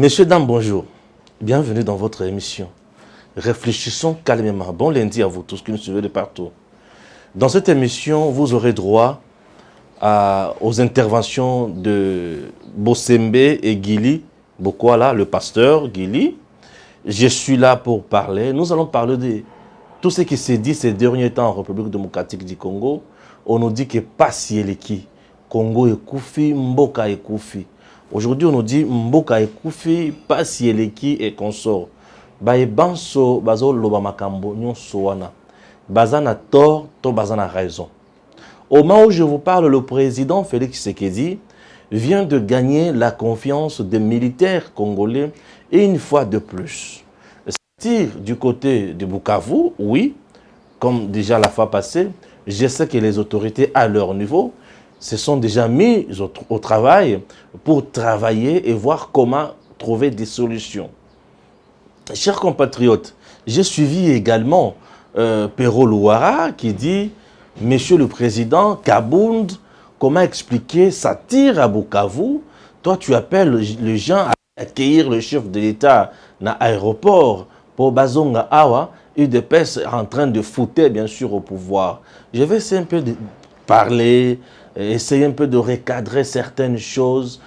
Messieurs, dames, bonjour. Bienvenue dans votre émission. Réfléchissons calmement. Bon lundi à vous tous qui nous suivez de partout. Dans cette émission, vous aurez droit aux interventions de Bossembe et Guili Bokwala, le pasteur Guili. Je suis là pour parler. Nous allons parler de tout ce qui s'est dit ces derniers temps en République démocratique du Congo. On nous dit que Pasieleki, Congo est Koufi, Mboka est Koufi. Aujourd'hui, on nous dit Mboka et Koufi, Pasieleki et consort. Baye banso bazo loba makambo nyonso wana. Bazana tort, to bazana raison. Au moment où je vous parle, le président Félix Tshisekedi vient de gagner la confiance des militaires congolais et une fois de plus. Tire du côté de Bukavu, oui, comme déjà la fois passée, je sais que les autorités à leur niveau se sont déjà mis au travail pour travailler et voir comment trouver des solutions. Chers compatriotes, j'ai suivi également Pero Louara qui dit « Monsieur le Président, Kabound, comment expliquer ça tire à Bukavu? Toi, tu appelles les gens à accueillir le chef de l'État dans l'aéroport pour Bazonga Awa, UDPS en train de foutre bien sûr au pouvoir. » Je vais essayer un peu de parler, essayer un peu de recadrer certaines choses,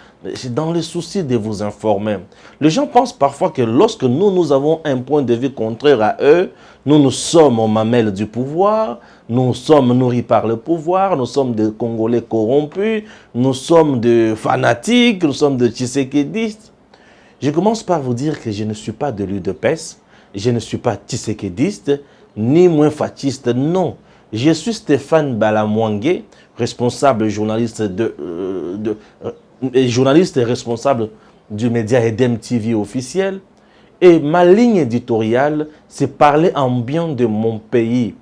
dans le souci de vous informer. Les gens pensent parfois que lorsque nous avons un point de vue contraire à eux, nous sommes aux mamelles du pouvoir, nous sommes nourris par le pouvoir, nous sommes des Congolais corrompus, nous sommes des fanatiques, nous sommes des Tshisekedistes. Je commence par vous dire que je ne suis pas de l'UDPS, je ne suis pas Tshisekediste, ni moins fatiste, non. Je suis Stéphane Balamwangé, responsable journaliste journaliste et responsable du média Edem TV officiel. Et ma ligne éditoriale, c'est parler en bien de mon pays.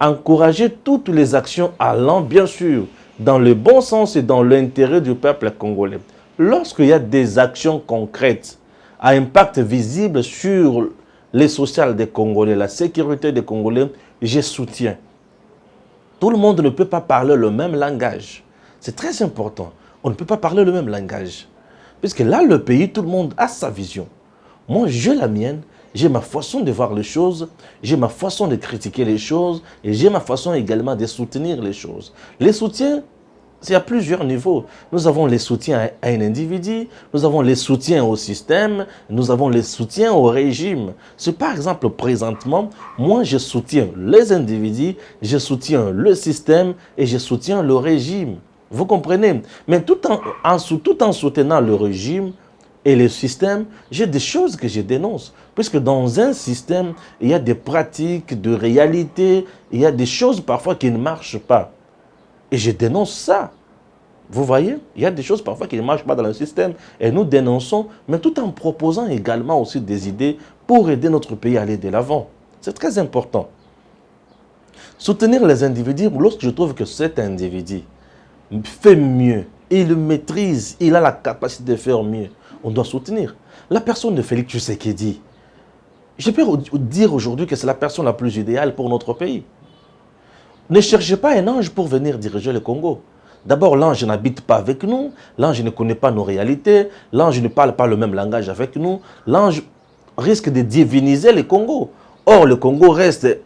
Encourager toutes les actions allant, bien sûr, dans le bon sens et dans l'intérêt du peuple congolais. Lorsqu'il y a des actions concrètes à impact visible sur les sociales des Congolais, la sécurité des Congolais, je soutiens. Tout le monde ne peut pas parler le même langage. C'est très important. On ne peut pas parler le même langage. Puisque là, le pays, tout le monde a sa vision. Moi, j'ai la mienne, j'ai ma façon de voir les choses, j'ai ma façon de critiquer les choses, et j'ai ma façon également de soutenir les choses. Les soutiens, c'est à plusieurs niveaux. Nous avons les soutiens à un individu, nous avons les soutiens au système, nous avons les soutiens au régime. C'est par exemple, présentement, moi je soutiens les individus, je soutiens le système et je soutiens le régime. Vous comprenez? Mais tout en soutenant le régime et le système, j'ai des choses que je dénonce. Puisque dans un système, il y a des pratiques, de réalité, il y a des choses parfois qui ne marchent pas. Et je dénonce ça. Vous voyez, il y a des choses parfois qui ne marchent pas dans le système et nous dénonçons, mais tout en proposant également aussi des idées pour aider notre pays à aller de l'avant. C'est très important. Soutenir les individus, lorsque je trouve que cet individu fait mieux, il maîtrise, il a la capacité de faire mieux, on doit soutenir. La personne de Félix Tshisekedi, je peux dire aujourd'hui que c'est la personne la plus idéale pour notre pays. Ne cherchez pas un ange pour venir diriger le Congo. D'abord, l'ange n'habite pas avec nous, l'ange ne connaît pas nos réalités, l'ange ne parle pas le même langage avec nous, l'ange risque de diviniser le Congo. Or, le Congo reste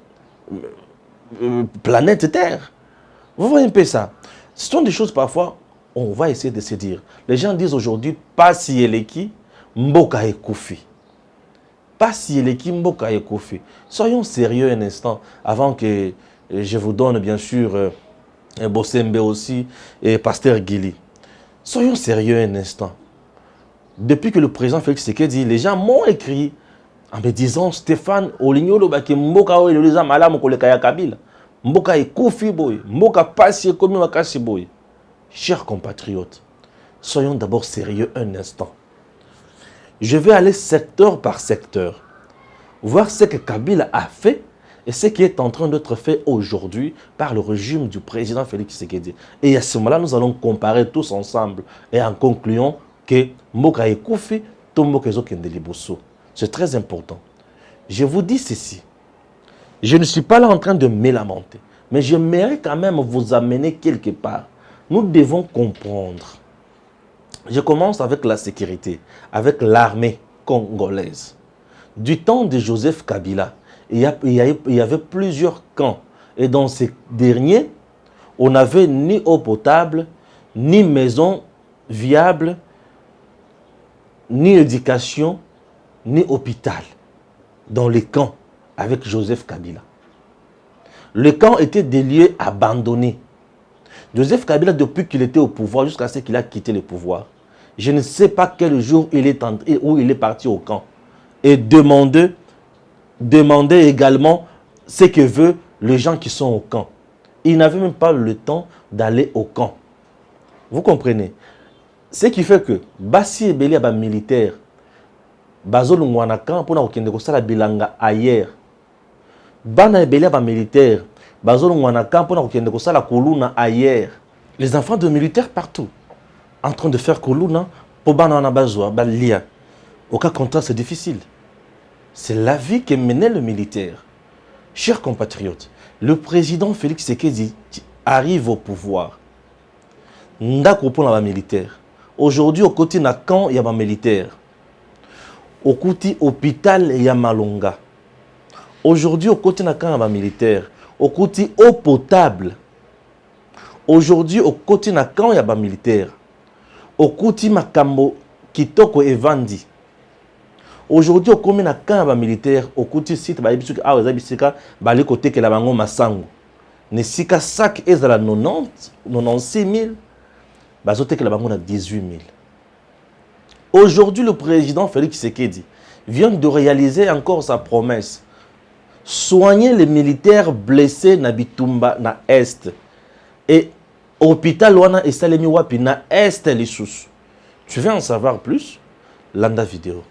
planète Terre. Vous voyez un peu ça? Ce sont des choses parfois, on va essayer de se dire. Les gens disent aujourd'hui, Pasieleki, Mboka et Koufi. Pasieleki, Mboka et Koufi. Soyons sérieux un instant, avant que je vous donne bien sûr Bossembe aussi et Pasteur Guili. Soyons sérieux un instant. Depuis que le président Félix Tshisekedi, les gens m'ont écrit en me disant, Stéphane, Olignolo, Mboka ou Elisa Malam Kolekaya Kabila. Mboka et Koufi boy, Mboka Passi Komi Makasi boy. Chers compatriotes, soyons d'abord sérieux un instant. Je vais aller secteur par secteur, voir ce que Kabila a fait et ce qui est en train d'être fait aujourd'hui par le régime du président Félix Tshisekedi. Et à ce moment-là, nous allons comparer tous ensemble et en concluant que Mboka et Koufi, Tomboka Ezokende Liboso. C'est très important. Je vous dis ceci. Je ne suis pas là en train de me lamenter, mais j'aimerais quand même vous amener quelque part. Nous devons comprendre. Je commence avec la sécurité, avec l'armée. congolaise. Du temps de Joseph Kabila, il y avait plusieurs camps. Et dans ces derniers, on n'avait ni eau potable, ni maison viable, ni éducation, ni hôpital. Dans les camps avec Joseph Kabila. Le camp était des lieux abandonnés. Joseph Kabila, depuis qu'il était au pouvoir, jusqu'à ce qu'il a quitté le pouvoir, je ne sais pas quel jour où il est parti au camp. Et demander également ce que veulent les gens qui sont au camp. Il n'avait même pas le temps d'aller au camp. Vous comprenez? Ce qui fait que Bassi et Beli a militaire, Bazol Ngwanaka, pour la bilanga ailleurs. Bana et Beli a militaire, Bazol Ngwanaka, pour la Kuluna ailleurs. Les enfants de militaires partout, en train de faire Kuluna, pour Bana Nabazoa, Balia. Au cas contraire, c'est difficile. C'est la vie que menait le militaire. Chers compatriotes, le président Félix Tshisekedi arrive au pouvoir. Ndako pour la militaire. Aujourd'hui, au côté de camp, il y a un militaire. Au côté hôpital, il y a Malonga. Aujourd'hui, au côté de camp, il y a un militaire. Au côté eau potable. Aujourd'hui, au côté de camp, il y a un militaire. Au côté Makambo, Kitoko et Vandi. Aujourd'hui, au côté de camp, il y a un militaire. Au côté site, il y a un côté de la Masango. Ne sika sac est à la 96 000. Bazote que la banque a 18 000. Aujourd'hui, le président Félix Tshisekedi vient de réaliser encore sa promesse. Soigner les militaires blessés na Bitumba na Est. Et hôpital wana et Salemi Wapi na Est les sous. Tu veux en savoir plus? Landa vidéo.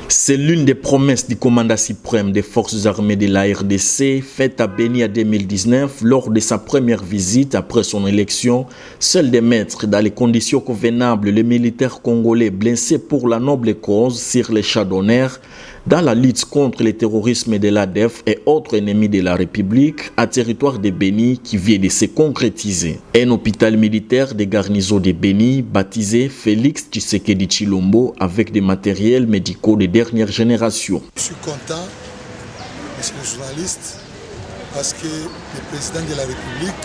C'est l'une des promesses du commandant suprême des forces armées de la RDC faite à Beni en 2019 lors de sa première visite après son élection, seul de mettre dans les conditions convenables les militaires congolais blessés pour la noble cause sur les champs d'honneur dans la lutte contre le terrorisme de l'ADF et autres ennemis de la République à territoire de Beni qui vient de se concrétiser. Un hôpital militaire des garnisons de Beni baptisé Félix Tshisekedi Tshilombo avec des matériels médicaux de dernière génération. Je suis content, monsieur le journaliste, parce que le président de la République,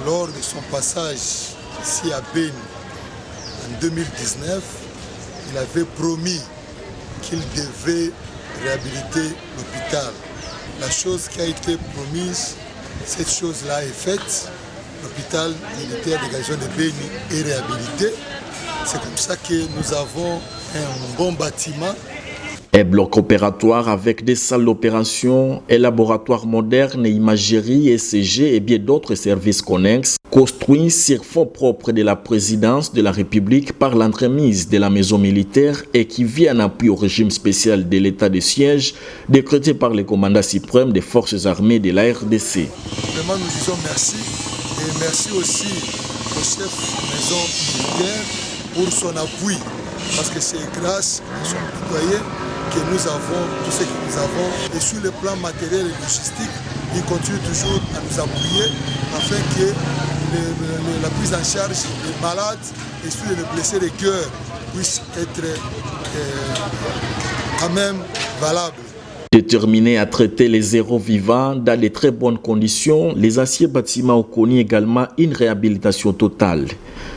lors de son passage ici à Beni en 2019, il avait promis qu'il devait réhabiliter l'hôpital. La chose qui a été promise, cette chose-là est faite. L'hôpital militaire de garnison de Beni est réhabilité. C'est comme ça que nous avons un bon bâtiment. Un bloc opératoire avec des salles d'opération, un laboratoire moderne, imagerie, ECG et bien d'autres services connexes, construits sur fonds propres de la présidence de la République par l'entremise de la maison militaire et qui vient en appui au régime spécial de l'état de siège décrété par le commandant suprême des forces armées de la RDC. Vraiment, nous disons merci et merci aussi au chef maison militaire pour son appui parce que c'est grâce à son plaidoyer que nous avons tout ce que nous avons et sur le plan matériel et logistique, il continue toujours à nous appuyer afin que la prise en charge des malades et sur les blessés de cœur puisse être quand même valable. Déterminés à traiter les zéros vivants dans de très bonnes conditions, les anciens bâtiments ont connu également une réhabilitation totale.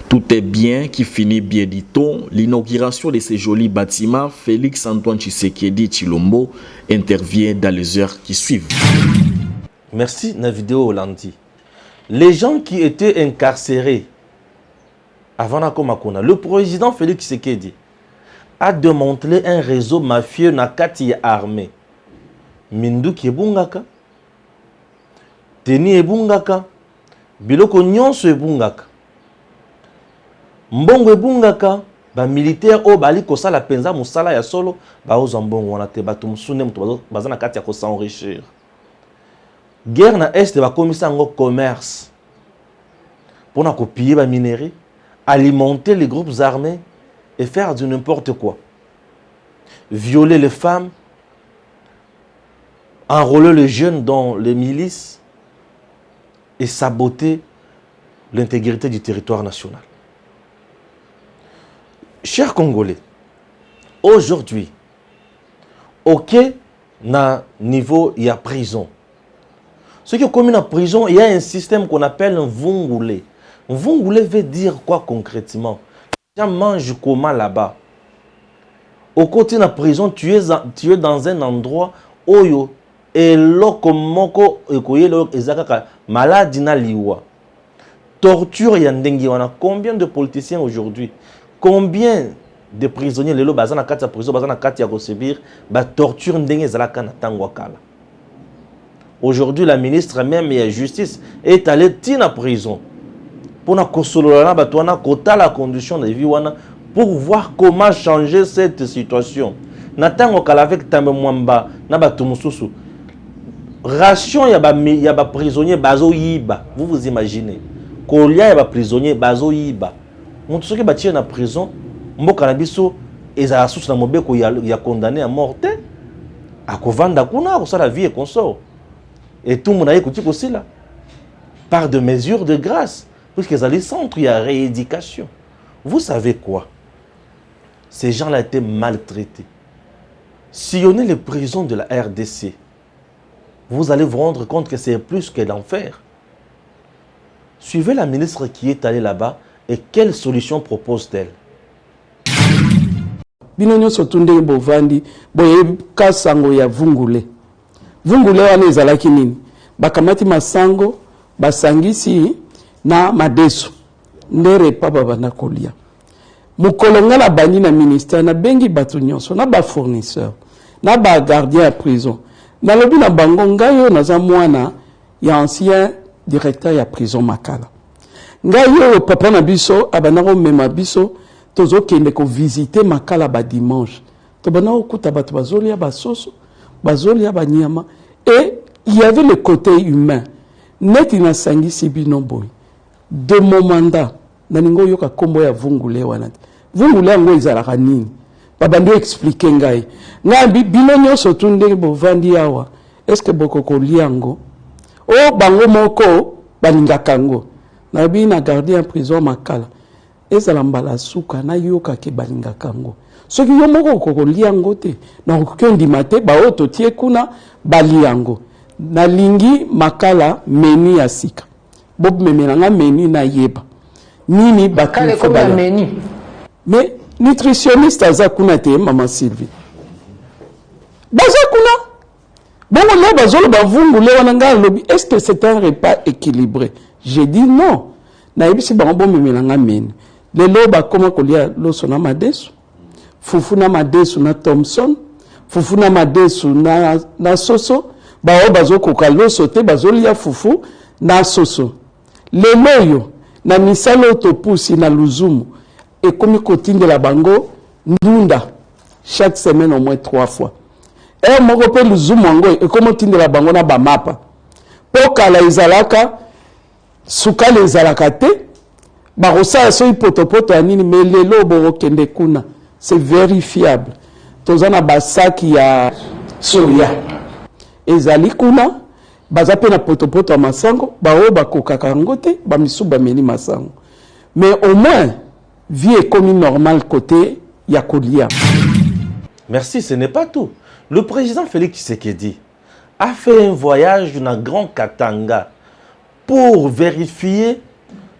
Tout est bien qui finit bien, dit-on. L'inauguration de ces jolis bâtiments, Félix Antoine Tshisekedi Tshilombo intervient dans les heures qui suivent. Merci, la vidéo Hollandi. Les gens qui étaient incarcérés avant Nakomakona, le président Félix Tshisekedi a démantelé un réseau mafieux Nakati armé. Minduki ebungaka, Teni ebungaka, Biloko nyonso ebungaka. Mbongo ebungaka, ba militaire o bali kosala penza musala ya solo, ba oza mbongo wana te bato musune muto bazana kati ya ko s'enrichir. Guerre na est ba komisa ngo commerce. Pour na piller ba minerai, alimenter les groupes armés et faire du n'importe quoi. Violer les femmes, enrôler les jeunes dans les milices et saboter l'intégrité du territoire national. Chers Congolais, Aujourd'hui, ok, na niveau, il y a prison. Ce qui est commis en prison, il y a un système qu'on appelle un vungule. Un vungule veut dire quoi concrètement? Les gens mangent comment là-bas? Au côté de la prison, tu es dans un endroit où et lokomoko ekoyelo ezaka maladie na liwa. Torture yandengi wana. Combien de politiciens aujourd'hui? Combien de prisonniers lelo bazana kati ya prison bazana kati ya kosebir ba torture ndenge zalaka na tango kala. Aujourd'hui la ministre même de la justice est allée tina prison pour na kosolola na bato wana kota la condition de vie wana pour voir comment changer cette situation. Na tango kala avec Tambe Mwamba na bato mususu. Ration ya ba prisonnier bazo yiba. Vous imaginez? Kolia ya ba prisonnier bazo yiba. Mutu soki batie na prison mboka na biso ezala susu na mobeko ya condamné à mort te akovanda kuna akosala vie et consort. Et tout le monde a écouté aussi là par de mesures de grâce puisque les centres il y a rééducation. Vous savez quoi? Ces gens-là étaient maltraités. Sillonnez les prisons de la RDC. Vous allez vous rendre compte que c'est plus que l'enfer. Suivez la ministre qui est allée là-bas et quelle solution propose-t-elle? Binonyo sotunde bovandi boye kasango ya vungule. Vungule wana ezalaki nini? Bakamati masango basangisi na madeso. Ndere papa bana kolia. Mukolonga la bani na ministère na bengi batu nyonso na ba fournisseur na ba gardien à prison. Na lobi na bango ngayo naza mwana ya ancien directeur ya prison Makala. Ngayo papa na biso abanako mema biso tozo kende ko visiter Makala ba dimanche. To banako kuta batu bazolia ba soso, bazolia ba nyama et il y avait le côté humain. Net ina sangi sibino boy. De mon mandat naningo yoka kombo ya vungule wana. Vungule ngo ezalaka nini? Babandi expliquer ngai. Ngambi bino nyonso tunde bovandi awa. Est-ce que bokoko liango? O bango moko balingaka ngo. Na bi na gardien en prison Makala. Ezala mbala suka na yoka ke balingaka ngo. Soki yo moko koko liango te. Na okendi mate ba oto tie kuna baliango. Na lingi Makala meni ya sika. Bob memelanga meni na yeba. Nini bakale ko ba meni. Mais nutritionniste aza kuna te mama Sylvie. Baza kuna. Bon là bazolo ba vungule wana nga lobi est-ce que c'est un repas équilibré? J'ai dit non. Na yebisi ba bon memelanga meni. Le loba koma kolia loso na madesu. Fufu na madesu na Thompson. Fufu na madesu na soso. Ba bazo koka loso te bazolia fufu na soso. Le loyo na misalo topusi na luzumu et comme kotinde la bango ndunda chaque semaine au moins 3 fois. Et moko pe luzumu ngo et comme tinde la bango na ba mapa. Poka la izalaka suka les izalaka te ba rosa so ipotopoto anini mais lelo bo kende kuna c'est vérifiable. Tozana basaki ya soya. Ezali kuna baza pe na potopoto ya masango bao bakokaka ngo te ba misu ba meni masango. Mais au moins vie est comme normale côté ya kolia. Merci, ce n'est pas tout. Le président Félix Tshisekedi a fait un voyage dans Grand Katanga pour vérifier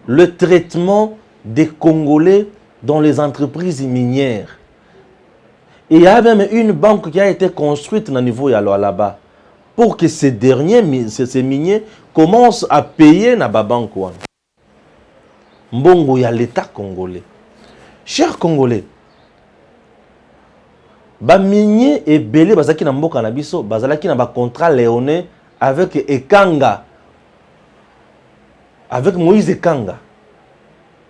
le traitement des Congolais dans les entreprises minières. Et il y a même une banque qui a été construite au niveau là-bas pour que ces derniers, ces miniers, commencent à payer na banque. Mbongo ya l'État congolais. Chers Congolais, ba minier et belé bazaki na mboka na biso, bazalaki na ba contrat léoné avec Ekanga. Avec Moïse Ekanga.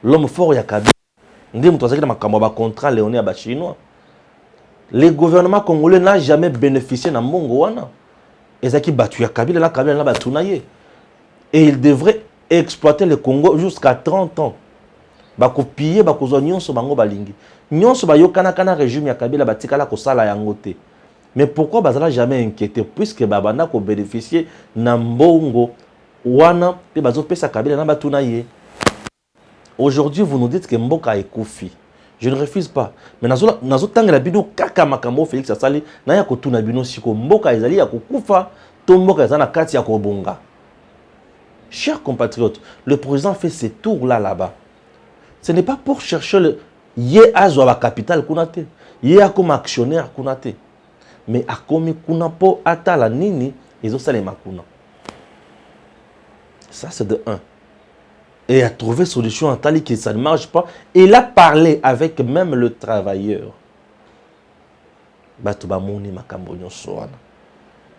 L'homme fort ya Kabila. Ndem tozaki na makambo ba contrat léoné ba chinois. Le gouvernement congolais n'a jamais bénéficié na mbongo wana. Ezaki batu ya Kabila la Kabila na batunaye. Et il devrait exploiter le Congo jusqu'à 30 ans. Bako piller bako zo nyonso bango balingi. Nyonso ba yokana kana régime ya Kabila batikala ko sala yango te. Mais pourquoi bazala jamais inquiété puisque babanda ko bénéficier na mbongo wana pe bazo pesa Kabila na batunaye. Aujourd'hui vous nous dites que mboka ekufi. Je ne refuse pas. Mais nazo tangela bino kaka makambo Félix Asali na ya kotuna bino siko mboka ezali ya kokufa to mboka ezana kati ya kobonga. Chers compatriotes, le président fait ces tours là-bas. Ce n'est pas pour chercher le yé azwa la capitale kunate, yé a comme actionnaire kunate. Mais a comme kuna po atala nini ils ont ça les makuna. Ça c'est de un. Et a trouvé solution en tali que ça ne marche pas. Et il a parlé avec même le travailleur.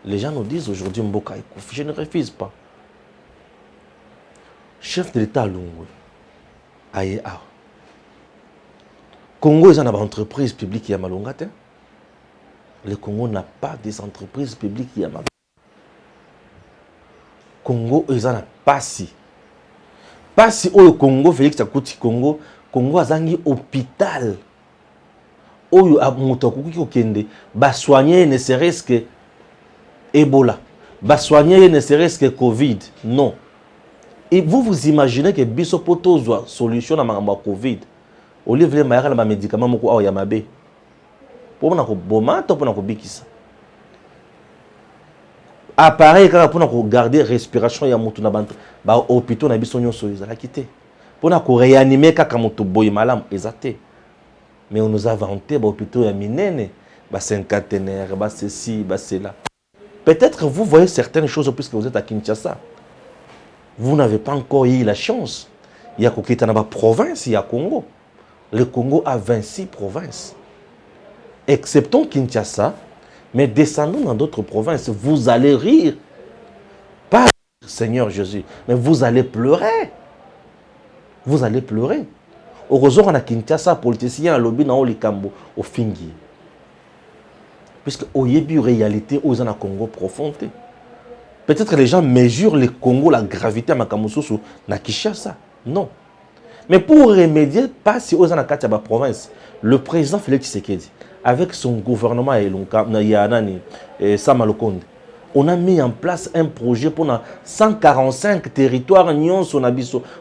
Les gens nous disent aujourd'hui Mboka Ekoufi. Je ne refuse pas. Chef de l'État Lungwe. Aye a. Congo est une entreprise publique qui a malongate. Le Congo n'a pas des entreprises publiques qui a malongate. Congo est un passi. Passi au Congo, Félix Akouti Congo, Congo a un hôpital. Oyo a motokuki okende, ba soigner ne serait-ce que Ebola, ba soigner ne serait-ce que Covid. Non. Et vous imaginez que bisopoto soit solution à ma Covid. Au lieu de mettre ma médicament moko awa yamabe. Pour na ko boma to pour na ko bikisa. Appareil pour garder respiration ya mutu na bantu ba hôpital na biso nyonso ezala kité pour na ko réanimer kaka mutu boy malam ezate mais on nous a vanté ba hôpital ya minene ba cinquantenaire ba ceci ba cela. Peut-être vous voyez certaines choses puisque vous êtes à Kinshasa. Vous n'avez pas encore eu la chance. Il y a kokita na ba province, il y a Congo. Le Congo a 26 provinces. Exceptons Kinshasa. Mais descendons dans d'autres provinces, vous allez rire. Pas Seigneur Jésus, mais vous allez pleurer. Vous allez pleurer. Heureusement, on a Kinshasa, politicien, à lobby, dans le Cambo, au Fingi. Puisque au Yébi, réalité, aux en Congo profonde. Peut-être les gens mesurent le Congo, la gravité à Makamousou, na Kinshasa. Non. Mais pour remédier, pas si aux en Kataba province, le président Félix Tshisekedi, avec son gouvernement et Samalokonde, on a mis en place un projet pour 145 territoires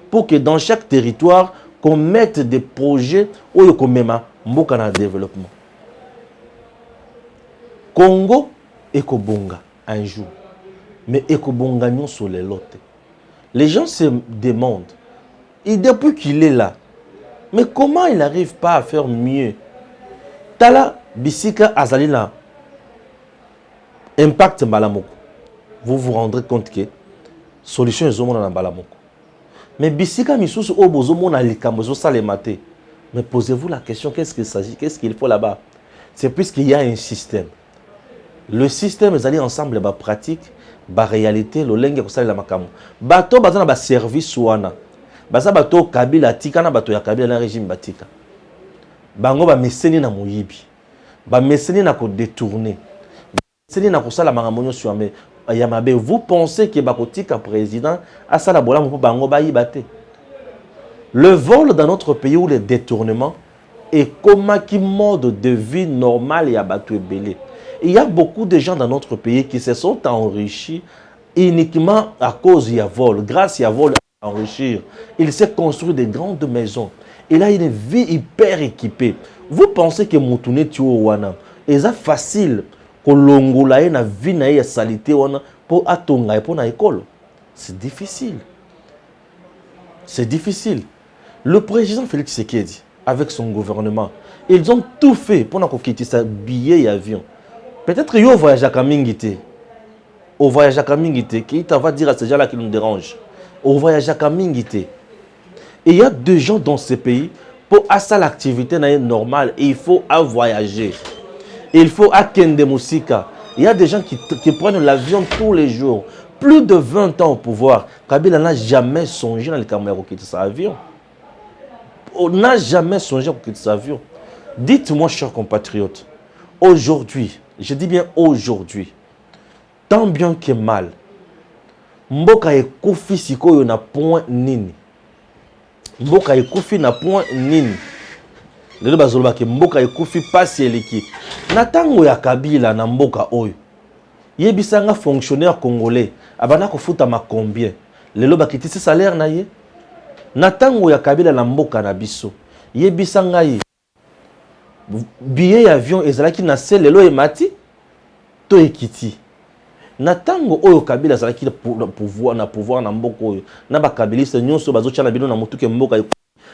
pour que dans chaque territoire, qu'on mette des projets où il y a un développement. Congo et Kobonga un jour, mais Ekobonga non sur les lotes. Les gens se demandent, et depuis qu'il est là, mais comment il n'arrive pas à faire mieux? Tala Bisika Azalina impact Balamoko. Vous vous rendrez compte que solution est au monde dans Balamoko. Mais Bisika Misusu Obozo Mona Likamozo Salemate. Mais posez-vous la question, qu'est-ce qu'il s'agit? Qu'est-ce qu'il faut là-bas? C'est puisqu'il y a un système. Le système est allé ensemble, bah pratique, bah réalité, le lingue est la makamo. Bato bazana ba service wana. Baza bato Kabila tika na bato ya Kabila na régime batika. Bango ba meseni na moyibi. Ba meseni na ko détourner. Meseni na ko sala mangamonyo sur me yamabe. Vous pensez que bakotika président a sala bola mo bango ba yibate. Le vol dans notre pays ou le détournement est comme un mode de vie normal et abattu belé. Il y a beaucoup de gens dans notre pays qui se sont enrichis uniquement à cause du vol. Grâce à vol à enrichir, il s'est construit des grandes maisons. Il a une vie hyper équipée. Vous pensez que Moutoune Tuowana est facile que l'ongola ait une vie na salité pour atonga et pour na école? C'est difficile. C'est difficile. Le président Félix Tshisekedi, avec son gouvernement, ils ont tout fait pour quitter sa billet et avion. Peut-être qu'il y a un voyage à Kamingité. Au voyage à Kamingité, qui va dire à ces gens-là qui nous dérangent. Au voyage à Kamingité. Et il y a des gens dans ce pays, pour ça l'activité normale, il faut voyager. Il faut à Kendemoussika. Il y a des gens qui prennent l'avion tous les jours. Plus de 20 ans au pouvoir. Kabila n'a jamais songé dans les caméras qui quitter son avion. On n'a jamais songé à quitter son avion. Dites-moi, chers compatriotes, aujourd'hui, je dis bien aujourd'hui, tant bien que mal, Mboka Ekoufi sikoyo na point nini. Mboka Ekoufi na point nini. Lelo bazoloba ke Mboka Ekoufi pasi eleki. Na tango ya Kabila na Mboka oyo. Yebisanga fonctionnaire congolais abana kofuta ma combien. Lelo bakitisi salaire na ye. Na tango ya Kabila na Mboka na biso. Yebisanga ye billet avion ezalaki na se lelo emati to ekiti na tango oyo Kabila azalaki na pouvoir na mboka oyo na bakabiliste nyonso bazotia na bino na mutuke mboka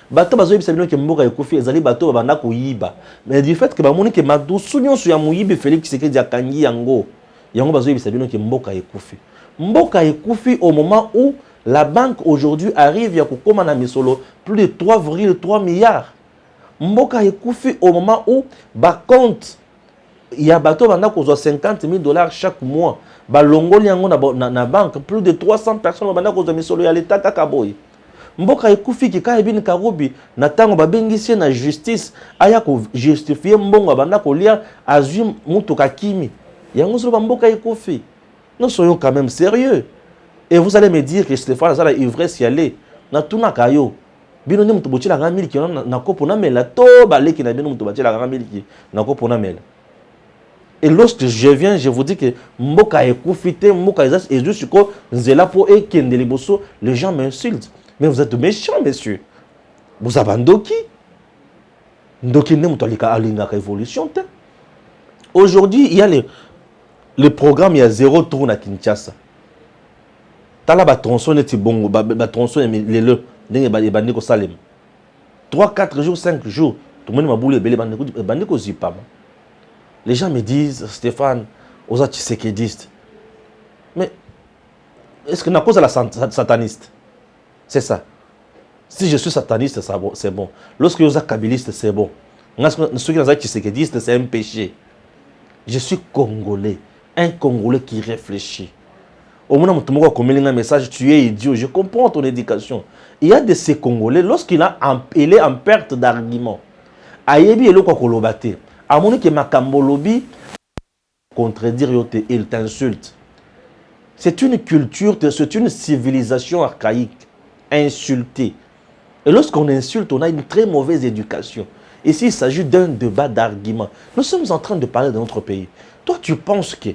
bato bazoyebisa bino ke mboka ekufi ezali bato babanda koyiba mais du fait que bamoni ke madusu nyonso ya moyibi Félix Tshisekedi akangi yango bazoyebisa bino ke mboka ekufi au moment où la banque aujourd'hui arrive ya kokoma na misolo plus de 3,3 milliards mboka ekufi au moment où ba compte ya bato banda kozwa $50,000 chaque mois balongoli yango na banque plus de 300 personnes banda kozwa misolo ya l'état kaka boye mboka ekufi kika ebini karobi na tango babengisi na justice aya ko justifier mbongo banda kolia azwi mutuka kimi yango solo mboka ekufi. Nous soyons quand même sérieux. Et vous allez me dire que Stéphane Azala ivresse y aller na tuna kayo bino ni mutu botila ga miliki na kopo na mela to baleki na bino mutu botila ga miliki na kopo na mela. Et lorsque je viens, je vous dis que mboka ekufite mboka et juste ko nzela po e kende liboso, les gens m'insultent. Mais vous êtes méchants, messieurs. Vous avez ndoki. Ndoki ne mutalika alinga ka évolution te. Aujourd'hui, il y a le programme, il y a 0 tour na Kinshasa. Tala ba tronçon neti bongo, ba tronçon lelo, ndenge ba ndeko salem. 3 4 jours, 5 jours, tout le monde m'a boulé belé ba ndeko zipama. Les gens me disent Stéphane, osa tshisekediste. Mais est-ce que na cause la sataniste? C'est ça. Si je suis sataniste, c'est bon. Lorsque je suis kabiliste, c'est bon. Ceux qui sont tshisekedistes, c'est un péché. Je suis congolais. Un Congolais qui réfléchit. Au moment où tu m'as un message, tu es idiot. Je comprends ton éducation. Il y a de ces Congolais, lorsqu'il est en perte d'argument, Ayebi et le Kokolobate, à mon que Makambolobi, contredire, il t'insulte. C'est une culture, c'est une civilisation archaïque. Insulter. Et lorsqu'on insulte, on a une très mauvaise éducation. Ici, il s'agit d'un débat d'argument. Nous sommes en train de parler de notre pays. Toi, tu penses que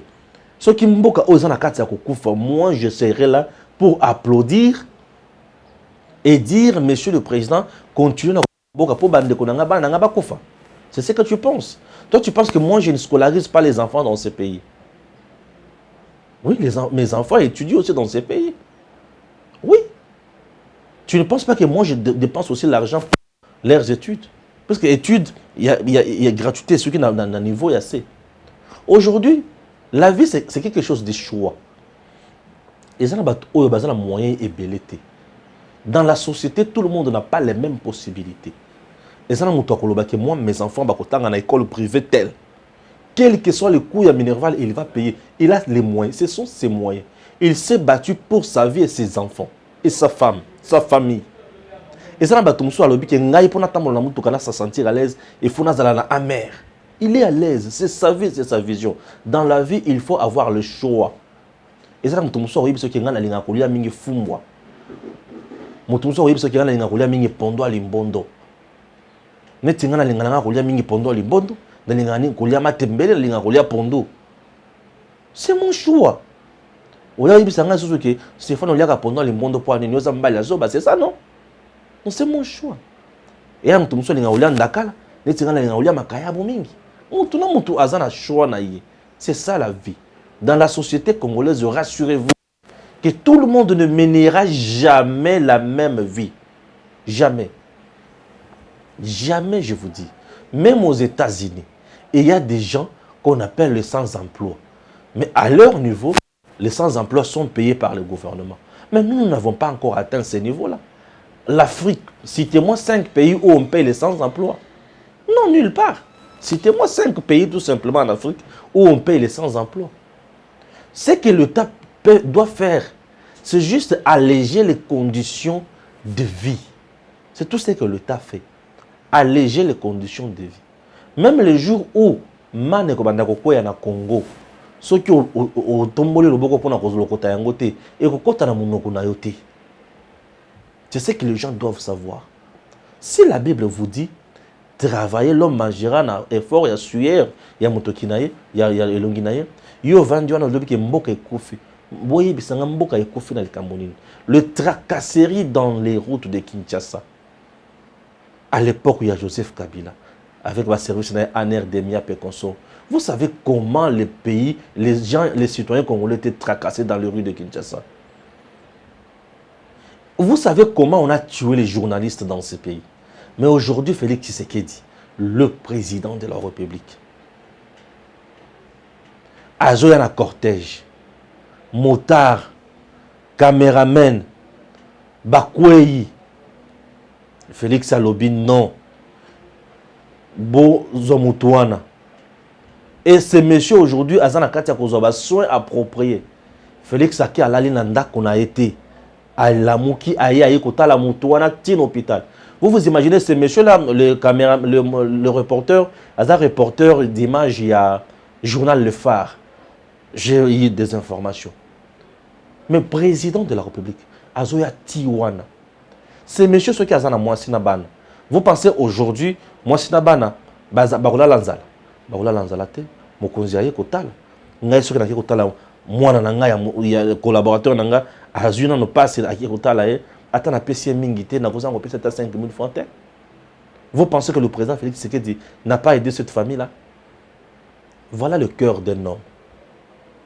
ce qui mboka ozana katia kokufa, moi, je serai là pour applaudir et dire, Monsieur le Président, continue à mboka pour bande konanga ba kufa. C'est ce que tu penses. Toi, tu penses que moi, je ne scolarise pas les enfants dans ce pays. Oui, mes enfants étudient aussi dans ces pays. Oui. Tu ne penses pas que moi, je dépense aussi l'argent pour leurs études? Parce que études, il y a gratuité, ce qui est dans un niveau assez. Aujourd'hui, la vie, c'est quelque chose de choix. Et ça, il moyen et belleté. Dans la société, tout le monde n'a pas les mêmes possibilités. Et ça, moi, mes enfants, dans l'école privée telle. Quel que soit le coût à Minerval, il va payer. Il a les moyens. Ce sont ses moyens. Il s'est battu pour sa vie et ses enfants. Et sa femme, sa famille. Et ça, il se sentir à l'aise. Il faut amer. Il est à l'aise. C'est sa vie, c'est sa vision. Dans la vie, il faut avoir le choix. Et ça, c'est mon choix. C'est ça, non? C'est mon choix. Et c'est ça la vie. Dans la société congolaise, rassurez-vous que tout le monde ne mènera jamais la même vie. Jamais. Jamais, je vous dis. Même aux États-Unis, il y a des gens qu'on appelle les sans-emploi. Mais à leur niveau, les sans-emploi sont payés par le gouvernement. Mais nous n'avons pas encore atteint ce niveau-là. L'Afrique, citez-moi 5 pays où on paye les sans-emploi. Non, nulle part. Citez-moi 5 pays tout simplement en Afrique où on paye les sans-emploi. Ce que l'État doit faire, c'est juste alléger les conditions de vie. C'est tout ce que l'État fait. Alléger les conditions de vie. Même les jours où Mane Kobandako na Congo, ceux qui ont tombé le boko pour na kozolokota yangote et kokota na monoko na yote. C'est ce que les gens doivent savoir. Si la Bible vous dit travailler, l'homme mangera na effort, il y a sueur, il y a motokinaye, il y a elonginaye, yo vendu na lobi ke mboka ekufi. Boye bisanga mboka ekufi na likambo. Le tracasserie dans les routes de Kinshasa. À l'époque où il y a Joseph Kabila, avec le service ANR Demia Pekonso. Vous savez comment les pays, les gens, les citoyens congolais étaient tracassés dans les rues de Kinshasa. Vous savez comment on a tué les journalistes dans ce pays. Mais aujourd'hui, Félix Tshisekedi, le président de la République, Azoyana cortège, motard, caméraman, Bakwei, Félix Alobi, non. Bo Zomutouana. Et ce monsieur aujourd'hui, Azana Katia Kozoba, soins appropriés. Félix Aki Alali Nanda qu'on a été. À la Mouki, Aïe, Kota, la Moutouana, Tin hôpital. Vous imaginez ce monsieur-là, le reporter, Azar reporter d'image, il y a journal Le Phare. J'ai eu des informations. Mais président de la République, Azoya Tiwana. C'est monsieur ce qui a zana Mwasina Bana. Vous pensez aujourd'hui, Mwasina Bana, Baroula Lanzala. Baroula Lanzala te, Mokonzi Aye Kotala. Ngaye ce qui n'a Kotala, Mwana Nanga, ya collaborateur Nanga, Azuna no passe à Kotala, attends la PC Mingité, n'a vous en repris 5 000 francs. Vous pensez que le président Félix Tshisekedi n'a pas aidé cette famille-là? Voilà le cœur d'un homme.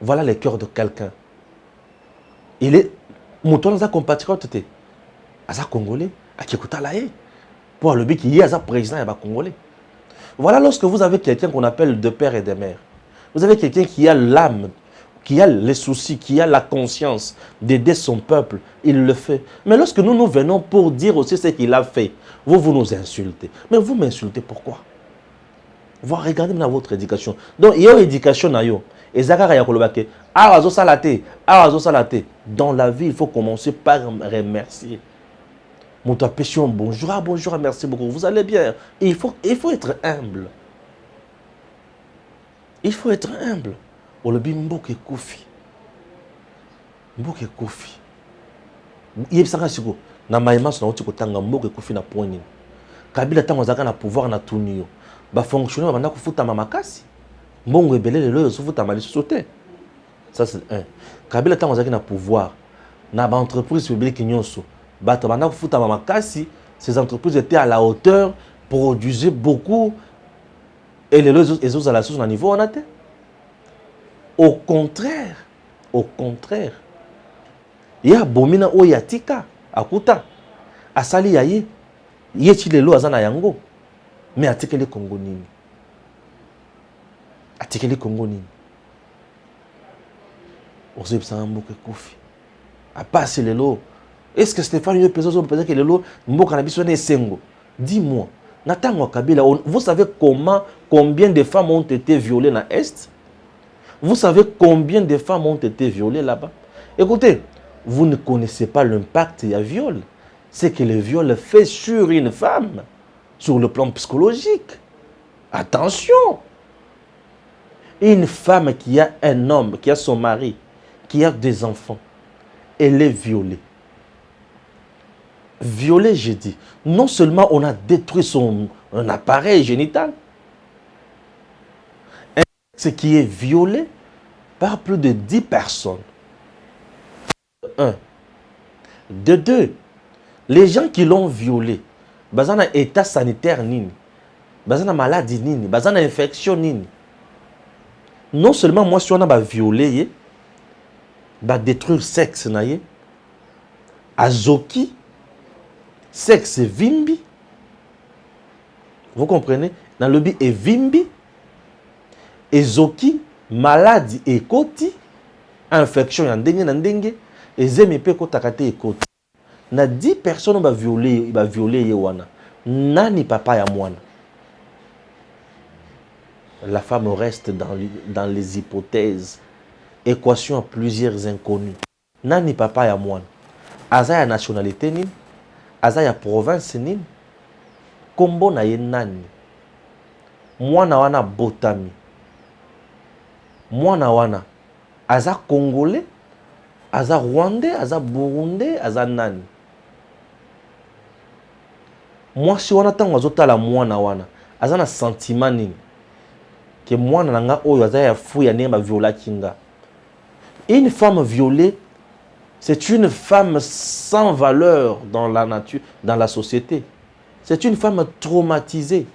Voilà le cœur de quelqu'un. Il est mouton dans un compatriote. Aza Congolais, à Kikotalae. Pour le but qu'il y ait un président et un Congolais. Voilà lorsque vous avez quelqu'un qu'on appelle de père et de mère. Vous avez quelqu'un qui a l'âme, qui a les soucis, qui a la conscience d'aider son peuple. Il le fait. Mais lorsque nous venons pour dire aussi ce qu'il a fait, vous nous insultez. Mais vous m'insultez pourquoi? Vous regardez dans votre éducation. Donc, il y a une éducation. Et Zakara Yakolobake, Arazo Salate, Arazo Salate. Dans la vie, il faut commencer par remercier. Mon pétion, bonjour, bonjour, merci beaucoup. Vous allez bien. Et il faut être humble. Il faut être humble. Olobi Mboke Kofi. Mboke Kofi. Yebsaka siko. Na maïma sona oti kotanga Mboke Kofi na poigne. Kabila tango zaka na pouvoir na tunio. Ba fonctionnaire banda kofuta mamakasi. Mbongo ebele lelo yofuta mali sauter. Ça c'est un. Kabila tango zaka na pouvoir na ba entreprise publique nyonso. Bato banda kofuta mamakasi, ces entreprises étaient à la hauteur, produisaient beaucoup et les autres à la source à niveau on a été. Au contraire, il y a Bomina Oyatika, Akuta, Asali Yaye, Yechi Lelo Azana Yango, mais Atikele Congo Nini. Atikele Congo Nini. Oseb Samboke Kofi. A passer Lelo. Est-ce que Stéphane Yopé peut-être que Lelo, Mboka Nabisone Sengo? Dis-moi, Natango Kabila, vous savez combien de femmes ont été violées dans l'Est? Vous savez combien de femmes ont été violées là-bas? Écoutez, vous ne connaissez pas l'impact du viol. C'est que le viol fait sur une femme, sur le plan psychologique. Attention! Une femme qui a un homme, qui a son mari, qui a des enfants, elle est violée. Violée, j'ai dit. Non seulement on a détruit son appareil génital, ce qui est violé par plus de 10 personnes. Un. De deux, les gens qui l'ont violé, bazana état sanitaire nini, bazana maladie nini, bazana infection nini. Non seulement moi si on a violé, ba détruire sexe naye, azoki, sexe vimbi. Vous comprenez? Dans le but est vimbi. Ezoki, maladie et koti, infection en dengue, et zemepe kotakate et koti. Na 10 personnes va violer yewana. Nani papa ya mwana. La femme reste dans les hypothèses. Équation à plusieurs inconnus. Nani papa ya mwana. Aza ya nationalité nini? Aza ya province nini? Kombo na ye nani? Mwana wana botami. Mwana wana aza congolais, aza rwandais, aza burundais, aza nani? Moi si wana tango azotala mwana wana aza na sentiment nini ke mwana nanga oyo aza ya fou ya nemba viola kinga. Une femme violée, c'est une femme sans valeur dans la nature, dans la société. C'est une femme traumatisée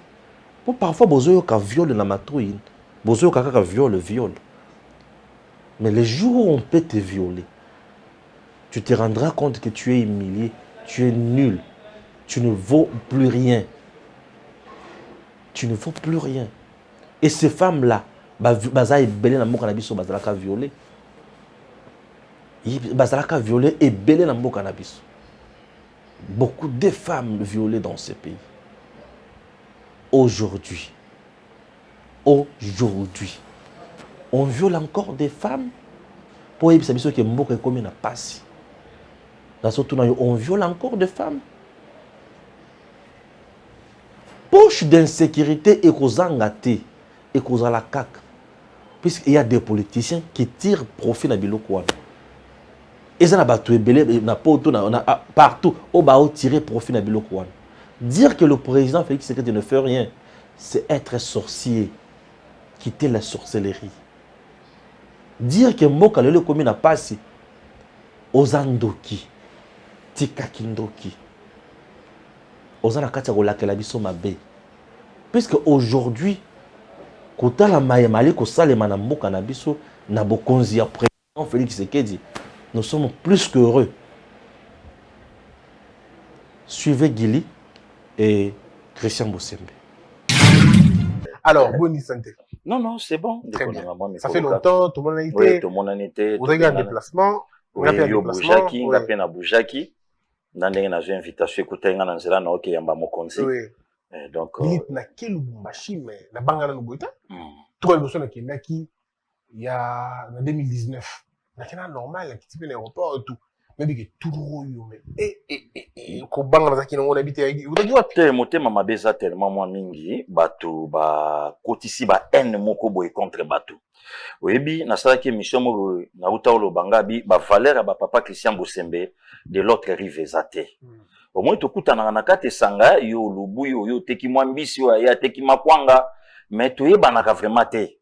Bon, parfois, bozo ka viole na matouine. Bozo ka viole. Mais les jours où on peut te violer, tu te rendras compte que tu es humilié, tu es nul, tu ne vaux plus rien. Tu ne vaux plus rien. Et ces femmes-là, baza ebele na mboka na biso bazalaka violé. Bazalaka violé et belé na mboka na biso. Beaucoup de femmes violées dans ce pays. Aujourd'hui, on viole encore des femmes pour que que mboka ekomi na pasi. On viole encore des femmes. Poche d'insécurité et kozangate et kozala kaka. Puisqu'il y a des politiciens qui tirent profit na biloko wana. Et ça na batu ebele na poto na partout au ba tirer profit na biloko wana. Dire que le président Félix Tshisekedi ne fait rien, c'est être sorcier, quitter la sorcellerie. Dire que mboka lelo komi na pasi ozandoki tikakindoki ozana kati ko lakela biso mabe. Puisque aujourd'hui kota la mayemali ko salema na mboka na biso na bokonzi ya président Félix Tshisekedi, nous sommes plus qu'heureux. Suivez Guili et Christian Bosembe. Alors, Boni Santé. Non, c'est bon. Très bien. Ça fait longtemps, tout le monde a été. Oui, tout le monde a été. Vous avez un déplacement. Oui, yo Boujaki, on a peine à Boujaki. Dans les invitation, écoutez, on a un zéla, ok, yamba mokonzi. Oui. Donc. Milite na quel machine, mais na bangana no boita. Tout le monde qui n'a qui, il y a, en 2019. N'a qu'un normal, qui type l'aéroport et tout. Mais que tout le monde, ko bangana za qui n'ont habité. Vous avez dit, te moté mama beza tellement moi mingi, bato, ba, kotisi ba haine moko boy contre bato. Oyebi, na sala ki mission mo na uta olo bangabi, ba valeur ba papa Christian Bosembe de l'autre rive ezate. Au moins to kutana na kate sanga yo lubu yo teki mwambisi yo ya teki makwanga, mais to yeba na ka vraiment te.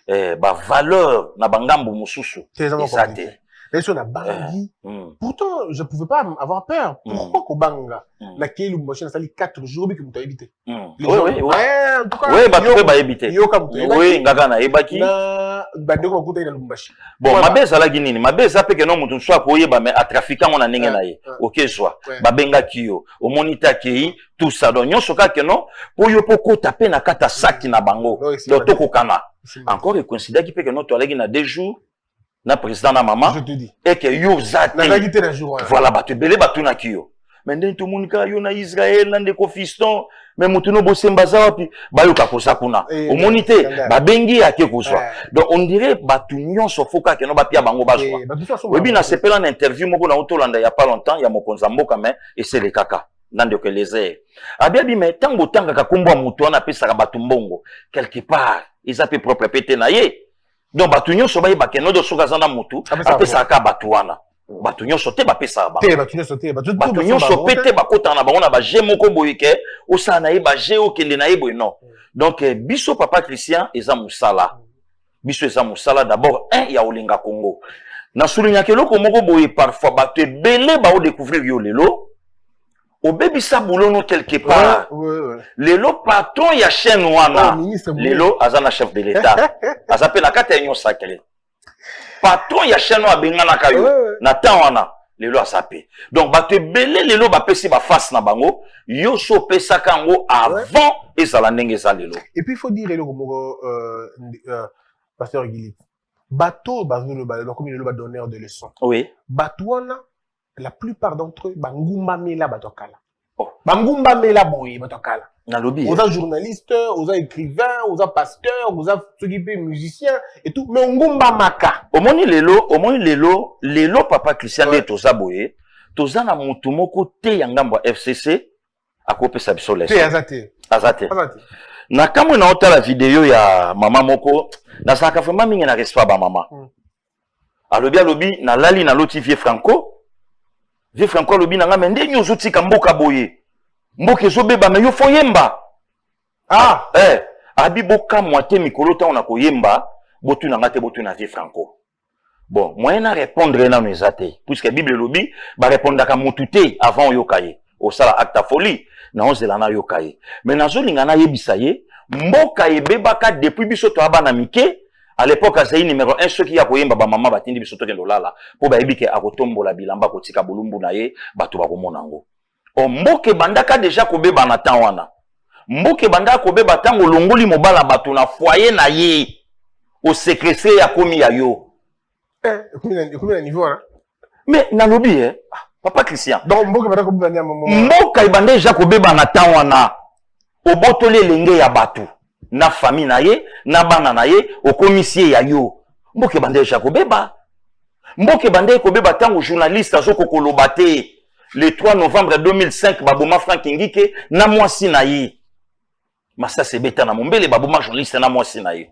Ba valeur na bangambu mususu ezate. Et sur la bangi, pourtant, je ne pouvais pas avoir peur. Pourquoi Kobanga na quel machine ça 4 jours que vous avez évité. Oui, en tout cas. Oui, bah tu peux pas éviter. Oui, ngaga na ebaki. Bon, ma beza la guinine, ma beza pe que non mutu soit ko yeba mais à trafiquant on a ndenge na ye. OK soit. Ba benga kiyo, o monita ki tout ça donc nyoso ka que non, po yo poko taper na kata saki na bango. Donc to kokana. Encore il considère qu'il peut que non to alagi na 2 jours. Na président na maman je te dis et que yo zate na jour voilà ba te belé ba tuna kiyo mais ndeni to munika yo na Israël na ndeko fiston mais mutu no Bosemba za wapi ba yo ka kosa kuna au monité ba bengi ake kozwa donc on dirait ba tunyon sofoka que no ba pia bango ba so oui na sepela na interview moko na Otolanda il y a pas longtemps ya mokonza mboka mais et c'est les kaka nande que les airs abiabi mais tango tanga ka kombo mutu na pesa ka batu mbongo quelque part ils appellent propre pété na ye. Donc, batunyo soba bakeno do sokazana mutu, apesa ka batuana. Batunyo sote bapesa ba. Batunyo sopete bakota na bango na ba jemoko boyike, osana e ba jeo kende na ebo non. Donc biso papa Christian eza musala. Biso eza musala d'abord un ya olinga Congo. Na soulinya ke loko moko boye parfois bate belé ba o découvrir yo lelo. Au baby saboulono quelque part. Lelo patron ya chaîne wana. Lelo azana chef de l'état. Azape na kata nyo sakele. Patron ya chaîne wa bengana kayo. Na tan wana. Lelo asape. Donc ba te belé lelo ba pesi ba face na bango. Yo so pesa kango avant ezala ndenge za lelo. Et puis il faut dire lelo pasteur Guili. Bateau bazolo ba comme le donneur de leçons. Oui. Batouana la plupart d'entre eux, bangumba mela batokala. Bangumba mela boye batokala. Na lobby. Vous êtes journaliste, vous êtes écrivain, vous êtes pasteur, vous êtes s'occuper musicien et tout. Mais ngumba maka. Au moins lelo papa Christian de toza boye, toza na mutu moko te yangambo FCC akope sa biso leso. Te azate. Azate. Na kamwe na ota la vidéo ya mama moko, na saka vraiment mingi na respect ba mama. Alobi na lali na lotifier Franco. Vie Franco lobi na nga mende nyozo tika mboka boye. Mboka ezobeba me yo fo yemba. Ah, abi boka moite mikolo ta on a ko yemba, botu na ngate botu na vie Franco. Bon, moyen na répondre na nezate, puisque Bible lobi ba répondre ka motute avant yokaye. O sala acte folie na onzela na yokaye. Mais nazo linga na yebisa ye, mboka ebebaka depuis biso to abana mike à l'époque azai numéro 1 ceux qui a koyemba ba mama batindi biso to ke lolala po ba ebike akotombola bilamba kotika bulumbu na ye bato bakomona ngo o mboke bandaka déjà kobeba na temps wana mboke bandaka kobeba tango longoli mobala bato na foyer na ye au secrétaire ya komi ya yo combien niveau hein mais nalobi papa Christian donc mboke bandaka kobeba na moment mboka ibande déjà kobeba na temps wana obotole lenge ya bato na famille na ye na bana na ye okomisie ya yo mboke bande déjà kobeba mboke bande kobeba tango journaliste azoko koloba te le 3 novembre 2005 baboma Frank Ngike na mwasi na ye masa sebeta na mombele baboma journaliste na mwasi na ye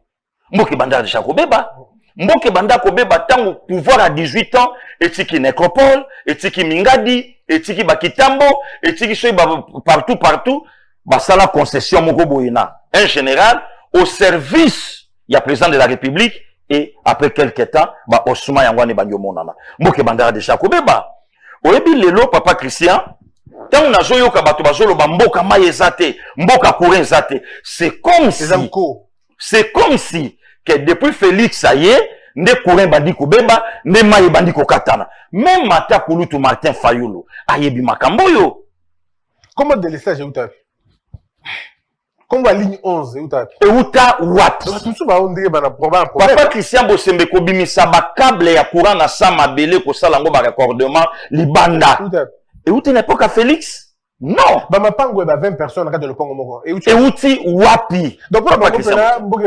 mboke bande déjà kobeba mboke bande kobeba tango pouvoir à 18 ans etiki nécropole etiki mingadi etiki bakitambo etiki soy partout basala concession moko boyena un général au service ya président de la République et après quelques temps ba osuma yangwane banyo monana mboke bandara déjà kobeba oyebi lelo papa Christian tant na zoyo ka bato bazolo ba mboka mayezate mboka courant zate c'est comme si que depuis Félix aye nde courant bandi kobeba nde maye bandi kokatana même mata kulutu Martin Fayulu ayebi makambo yo comment de l'essage utapi comme la ligne 11 Euta wapi papa Christian Bosembe kobimisa ba câble ya courant na sama belé ko sala ngo ba raccordement libanda Euta n'époque à Félix non ba mapango ba 20 personnes quand le pongo moko Euti wapi donc papa Christian mboke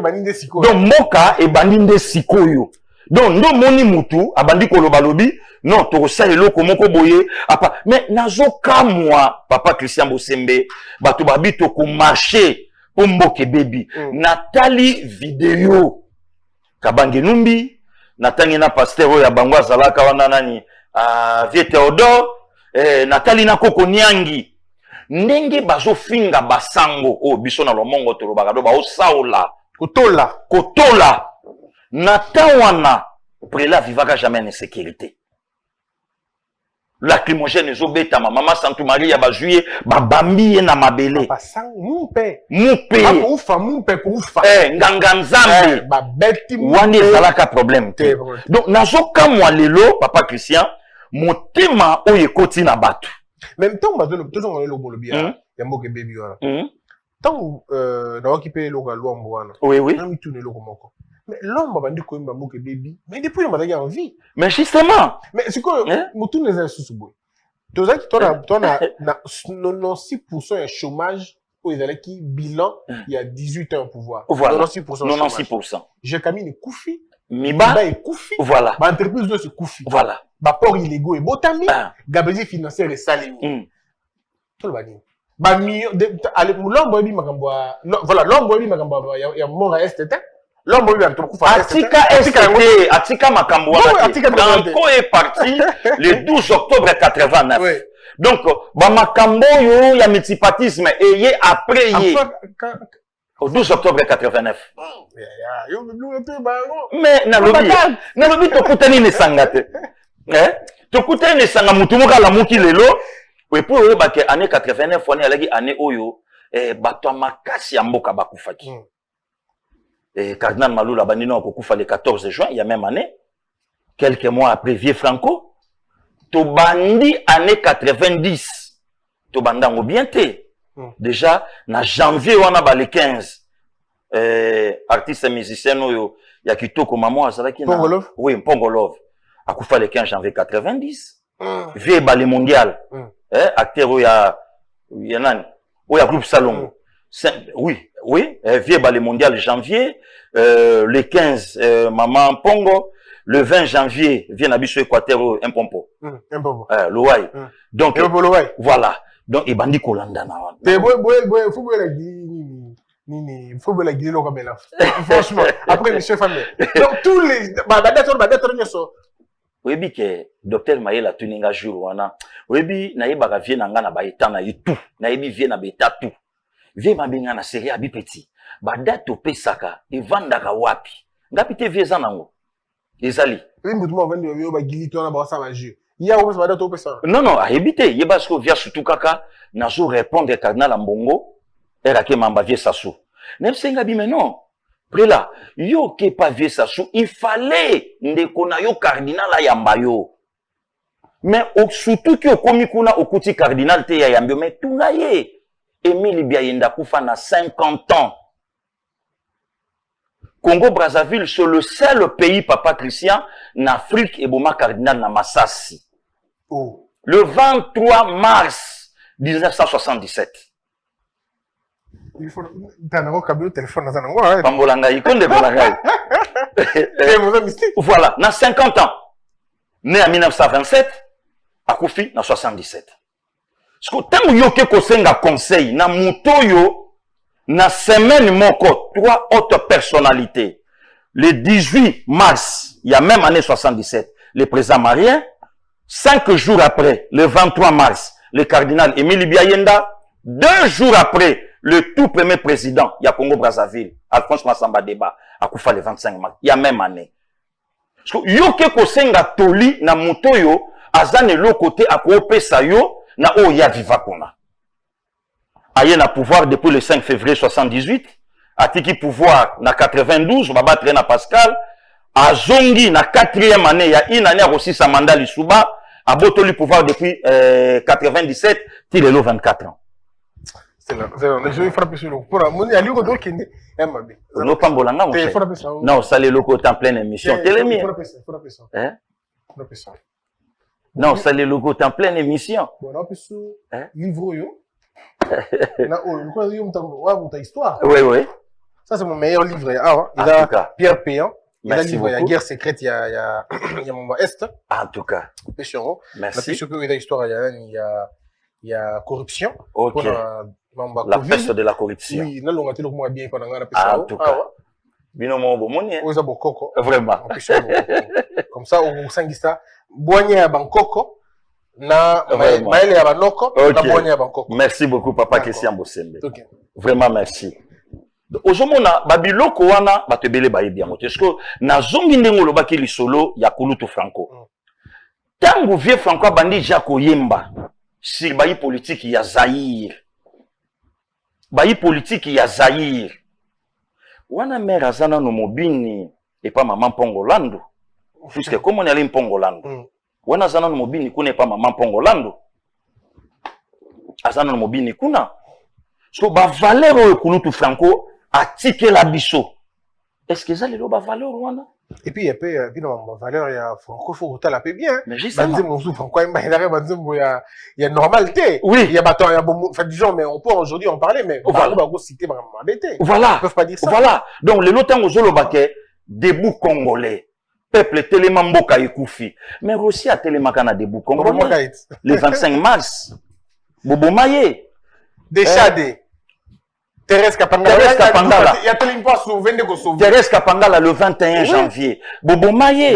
bandi nde sikoyo donc moka e bandi nde sikoyo donc ndo moni mutu abandi koloba lobi non to sa eloko moko boye apa mais nazoka moi papa Christian Bosembe bato babito ko marcher pour mboke baby natali vidéo kabange numbi natangi na pasteur ya bango azalaka wana nani vie Théodore natali na koko nyangi ndenge bazo finga basango o biso na lomongo to lobaka do ba osaola kotola natawana prela vivaka jamais en sécurité lacrymogène ezobeta maman Santu Maria ba juillet ba bambi na mabele basang mumpe kufa nganga nzambe ba beti wani ezalaka problème te donc nazoka moi lelo papa Christian motema oyo ekoti na bato même temps bazolo tozonga lelo bolobi ya mboke baby wana tant na okipe loka lwambo wana oui na mitune loko moko mais l'homme bandi ko mba mboke baby mais depuis le matin en vie mais justement mais c'est quoi mutune les sous-boy tozaki tona na 96% ya chômage au ezalaki bilan il y a 18 ans au pouvoir voilà 96% j'ai camine koufi miba et koufi voilà ba entreprise de ce koufi voilà ba port illégaux et botami gabegie financière et salimi tout le bani ba million de ale mulombo bi makambo voilà lombo bi makambo ya mora STT l'homme lui a tout Atika Makambo Franco est parti le 12 octobre 89 oui. Donc Makambo yo ya multipatisme et y après y au 12 octobre 89 mais nalobi tokutani ne sangate tokutani ne sanga mutumuka la muki lelo et pour le baké année 89 on est année oyo bato makasi ya mboka bakufaki Cardinal Maloula Bandino Kokufa le 14 juin, il y a même année, quelques mois après Vieux Franco, Tobandi année 90, Tobandango bienté. Déjà, na janvier, on a le 15, artiste et musicien, il y a Kitoko Maman Azalaki. Pongolov? Oui, Pongolov. A Koufa le 15 janvier 90. Vieux Ballet Mondial. Acteur, il y a groupe Salon. Oui, Vieux Ballet Mondial janvier, le 15, Maman Pongo, le 20 janvier, vient Abisso Équateur, un pompo. L'Ouaï. Donc, voilà. Donc, il bandit Kolanda. Franchement, après, monsieur Famé. Donc, tous les. Oui, bi que docteur Maïla Tuninga jour wana. Oui, bi na yeba vie na nga na ba etana yitu. Na yebi vie na beta tout. Vie mabinga na série abi petit. Ba date pesaka e vandaka wapi. Ngapi te vie zanango. Ezali. Oui, mutumo vende yo ba gilito na ba sa ba jeu. Ya o ba date pesaka. Non, a ebité, yeba sko via surtout kaka na zo répondre cardinal Mbongo. Erake mamba vie sassou. Nemsenga bi mais non. Prela, yo ke pas vie sassou, il fallait ndeko na yo cardinal a yamba yo. Mais surtout que komi kuna okuti cardinal te ya yambio, mais tout na ye. Emile Biayenda kufa na 50 ans. Congo-Brazzaville, c'est le seul pays, papa Christian, en Afrique et Boma cardinal na Massassi. Oh. Le 23 mars 1977. Il faut un téléphone dans un Pambolanga, il connaît Bolanga. Voilà, dans 50 ans. Né en 1927, à Koufi, dans 77. Parce que tant que ko senga conseil, na mutoyo, na semaine moko, 3 autres personnalités. Le 18 mars, il y a même année 77, le président Marien. 5 jours après, le 23 mars, le cardinal Émile Biayenda. 2 jours après, le tout premier président, il y a Congo-Brazzaville, Alphonse Massamba Deba, à Koufa le 25 mars. Il y a même année. Parce que yo ke ko senga toli na mutoyo, azane lo côté à kope sayo, na o ya viva kona. Aye na pouvoir depuis le 5 février 78, atiki pouvoir na 92, baba traîna Pascal, a zongi na 4e année, il y a une année aussi sa mandat Lisuba, a botoli pouvoir depuis 97, il est le 24 ans. C'est là, je vais frapper sur le pour amoni ali ko do kende MB. No pambolanga mon cher. Non, ça les locaux en pleine émission. Télémi. Frapper ça. Hein? Frapper ça. Non, ça les locaux en pleine émission. Bon, on peut sur livre yo. Na o, le quoi yo ta histoire. Oui, oui. Ça c'est mon meilleur livre. Ah, il a Pierre Péan. Il a livre la guerre secrète, il y a mon Est. En tout cas. Péchero. Merci. Parce que il y a histoire, il y a corruption. Ok. La peste de la corruption. Oui, non, on a toujours moins bien pendant la peste. En tout cas. Binomo bomoni. Oui, ça bokoko. Vraiment. Comme ça, on sangista. Boigné à Bangkoko. Na maele à Banoko. Na boigné à Bangkoko. Merci beaucoup, papa Christian Bosembe. Ok. Vraiment merci. Aujourd'hui, babiloko wana batebele baye bien moto. Parce que na zongi ndengo lobaki lisolo ya kulutu Franco. Tango vieux Franco bandi Jacques Yemba. Si bayi politique ya Zaïre. Bayi politique ya Zaïre. Wana mère azana no mobini et pas maman Pongolando. Puisque comme on est allé Pongolando. Wana azana no mobini kuna et pas maman Pongolando. Azana no mobini kuna. So ba valeur o kulutu Franco atike la biso. Est-ce que ça les ba valeur wana? Et puis non valeur il y a Franco faut hotel la paix bien. Mais justement mon sou Franco il y a normalité. Oui, il y a bâton il y a bon fait disons mais on peut aujourd'hui en parler mais on va citer vraiment embêté. Voilà. Ils peuvent pas dire ça. Voilà. Donc les lotang ozolo baké debout congolais. Peuple Téléma Mboka Ekoufi. Mais aussi à Téléma Kana debout congolais. Le 25 mars. Bobo Maye. Deschade. Thérèse Kapangala. Il y a tellement pas sauvé de Kosovo. Thérèse Kapangala le 21 janvier. Bobo Maye.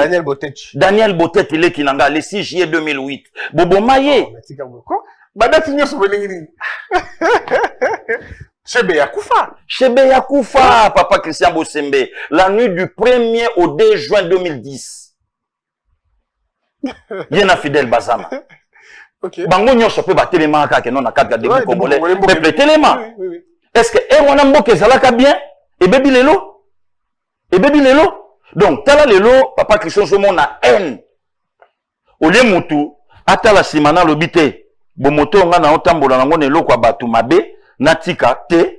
Daniel Botet, il est Kinanga le 6 juillet 2008. Bobo Maye. Chebe Yakoufa. Chebe Yakoufa, papa Christian Bosembe. La nuit du 1er au 2 juin 2010. Yena Fidel Bazama. Bango nyonso pe ba Téléma kaka non na kaka de Congolais. Peuple Téléma. Est-ce que Erwana Mboke zalaka bien? Et baby lelo? Et baby lelo? Donc, tala lelo, papa Christian Somo na haine. Ole mutu, atala simana lobite. Bomoto nga na otambola nango ne loko abatu mabe, natika te.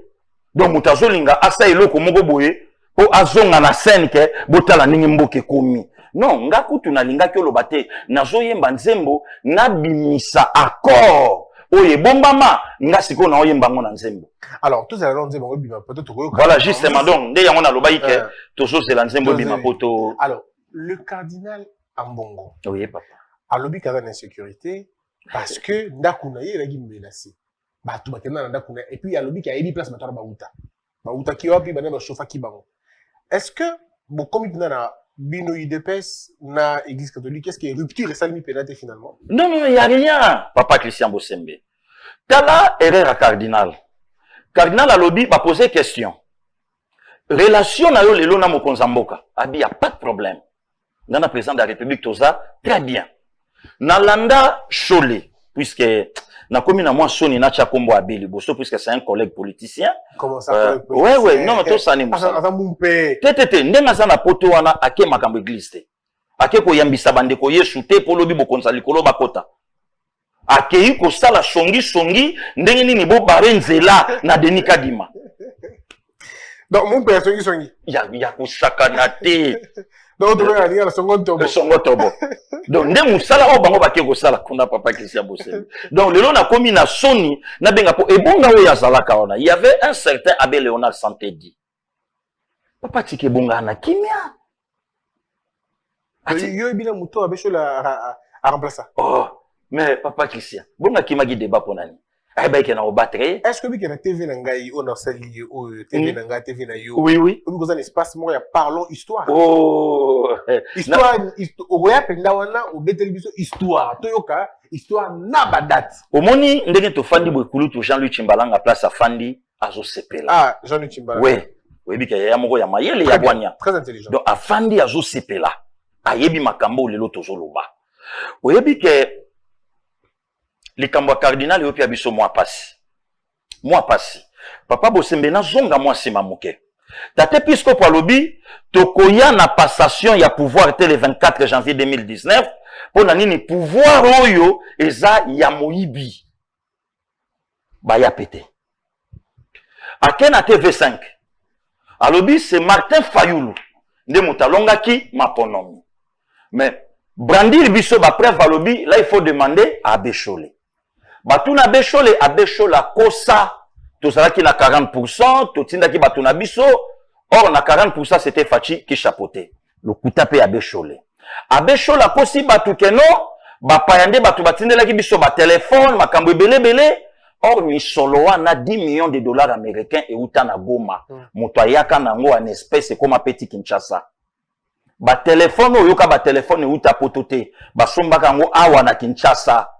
Donc, mutazo linga asa eloko moko boye, po azonga na scène ke, botala ningi Mboke komi. Non, nga kutu na linga kyo lobate, nazo yemba nzembo, nabimisa accord. Oye, bombama, nga siko na oyemba ngo na nzembo. Alors, tous les gens disent, peut-être. Voilà, justement, donc, dès qu'on a l'obaïke, tout ça, c'est l'ensemble bima poto. Alors, le cardinal Ambongo. Oui, papa. A lobby quand même insécurité, parce que, ndakuna ye, la gimbe menacé. Bah, tout bakena ndakuna. Et puis, il y a lobby qui a ébi place matara Baouta. Baouta qui a puis banana chofa qui bango. Est-ce que, bon, comme il y a bino IDPS, na église catholique, est-ce qu'il y a rupture et salmi pénalité finalement? Non, non, il n'y a rien. Papa Christian Bosembe. Tala, erreur à cardinal. Cardinal a lobby va poser question. Relation na yo lelo na mokonza mboka. Abi, y a pas de problème. Dans la présidente de la République, Toza, très bien. Nalanda Chole, puisque na komi na moi soni na cha kombo abeli boso puisque c'est un collègue politicien. Comment ça ouais non mais to sani musa tete ndenga sana poto wana ake makambo église te ake ko yambisa bande ko yesu te polobi bokonza likolo bakota ake ko sala songi ndenge nini bo barenzela na Denis Kadima. Donc mon père songi ya ko sakana te. Donc tu vas dire le second tobo. Donc ndé musala o bango bake ko sala kuna papa Christian Bosembe. Donc lelo na komi na soni na benga po ebonga o ya zalaka ona. Il y avait un certain Abbé Léonard Santedi. Papa tike bonga na kimia. Yo ebina muto abesho la a remplacer. Oh, mais papa Christian, bonga kimagi débat pour nani. Eh ben na obattre. Est-ce que biki na TV na ngai on a sali o TV na ngai TV na yo. Oui. On vous un espace moi ya parlons histoire. Oh. Histoire o ya penda wana o betel biso histoire. Toyoka histoire na badat. Omoni ndenge to fandi bwekulu to Jean-Louis Chimbalanga place à fandi azo sepela. Ah, Jean-Louis Chimbalanga. Oui. Oui biki ya moko ya mayele ya bwanya. Très intelligent. Donc afandi azo sepela. Ayebi makambo lelo tozoloba. Oyebi ke les Kambwa cardinal et puis biso moi passé. Papa Bosembe na zonga moi c'est mamuke. Tate Episcope alobi tokoya na passation ya pouvoir était le 24 janvier 2019 pour na nini pouvoir oyo eza ya moyibi. Ba ya pété. Akena TV5. Alobi c'est Martin Fayoulou nde mutalonga ki maponomi. Mais brandir biso ba preuve alobi là il faut demander à Bécholé. Batuna Bécholé a Béchola kosa tozala ki na 40% totinda ki batuna biso or na 40% c'était Fachi qui chapeautait le kutape a Bécholé la kosi batu keno ba payande batu batindela ki biso ba téléphone makambo belé or ni solo wana 10 millions de dollars américains et uta na Goma moto ayaka nango en espèce comme petit Kinshasa ba téléphone oyoka ba téléphone uta potote ba sombaka ngo awa na Kinshasa